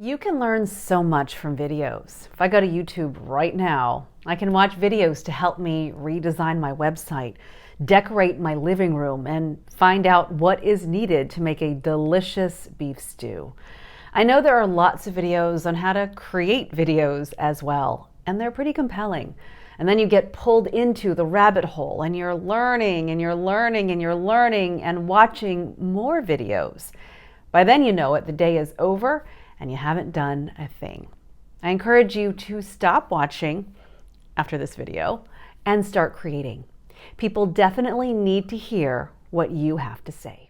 You can learn so much from videos. If I go to YouTube right now, I can watch videos to help me redesign my website, decorate my living room, and find out what is needed to make a delicious beef stew. I know there are lots of videos on how to create videos as well, and they're pretty compelling. And then you get pulled into the rabbit hole and you're learning and you're learning and you're learning and watching more videos. By then you know it, the day is over and you haven't done a thing. I encourage you to stop watching after this video and start creating. People definitely need to hear what you have to say.